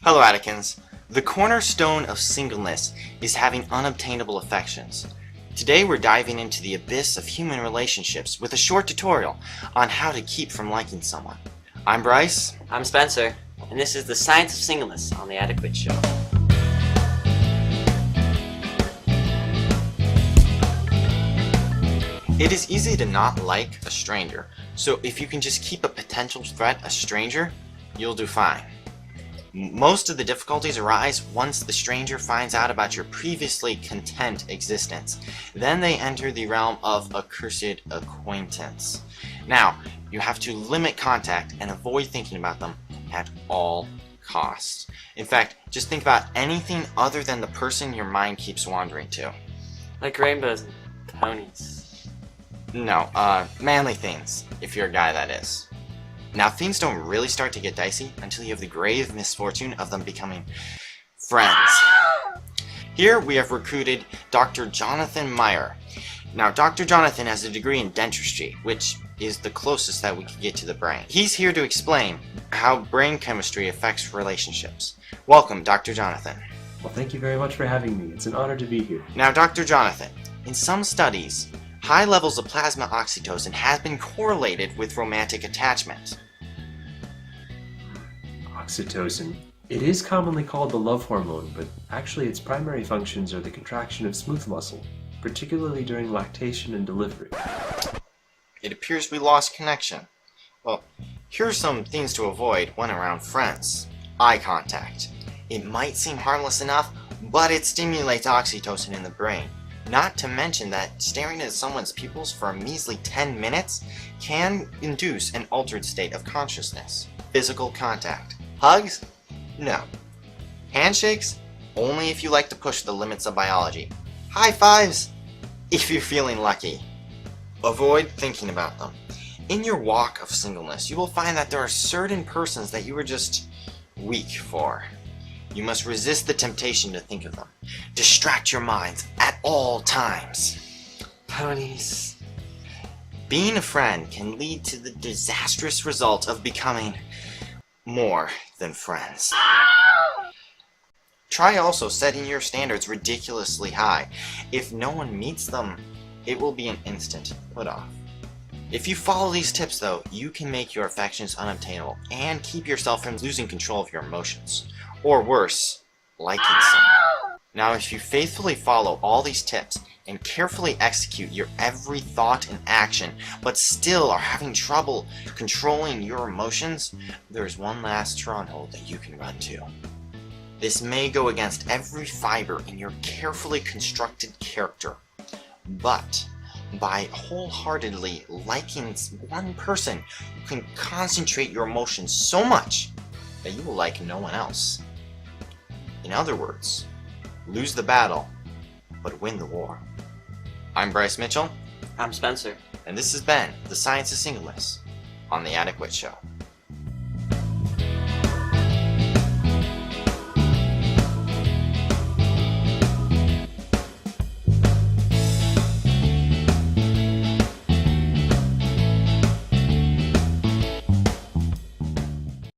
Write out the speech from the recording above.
Hello, Atticans. The cornerstone of singleness is having unobtainable affections. Today we're diving into the abyss of human relationships with a short tutorial on how to keep from liking someone. I'm Bryce. I'm Spencer, and this is the Science of Singleness on the Adequate Show. It is easy to not like a stranger, so if you can just keep a potential threat a stranger, you'll do fine. Most of the difficulties arise once the stranger finds out about your previously content existence. Then they enter the realm of accursed acquaintance. Now, you have to limit contact and avoid thinking about them at all costs. In fact, just think about anything other than the person your mind keeps wandering to. Like rainbows and ponies. No, manly things, if you're a guy, that is. Now, things don't really start to get dicey until you have the grave misfortune of them becoming friends. Here we have recruited Dr. Jonathan Meyer. Now, Dr. Jonathan has a degree in dentistry, which is the closest that we can get to the brain. He's here to explain how brain chemistry affects relationships. Welcome, Dr. Jonathan. Well, thank you very much for having me. It's an honor to be here. Now, Dr. Jonathan, in some studies, high levels of plasma oxytocin have been correlated with romantic attachment. Oxytocin. It is commonly called the love hormone, but actually its primary functions are the contraction of smooth muscle, particularly during lactation and delivery. It appears we lost connection. Well, here are some things to avoid when around friends. Eye contact. It might seem harmless enough, but it stimulates oxytocin in the brain. Not to mention that staring at someone's pupils for a measly 10 minutes can induce an altered state of consciousness. Physical contact. Hugs? No. Handshakes? Only if you like to push the limits of biology. High fives? If you're feeling lucky. Avoid thinking about them. In your walk of singleness, you will find that there are certain persons that you are just weak for. You must resist the temptation to think of them. Distract your minds at all times. Ponies. Being a friend can lead to the disastrous result of becoming more than friends. Try also setting your standards ridiculously high. If no one meets them, it will be an instant put off. If you follow these tips though, you can make your affections unobtainable and keep yourself from losing control of your emotions. Or worse, liking someone. Now, if you faithfully follow all these tips and carefully execute your every thought and action, but still are having trouble controlling your emotions, there's one last stronghold that you can run to. This may go against every fiber in your carefully constructed character, but by wholeheartedly liking one person, you can concentrate your emotions so much that you will like no one else. In other words, lose the battle, but win the war. I'm Bryce Mitchell. I'm Spencer. And this has been The Science of Singleness on The Adequate Show.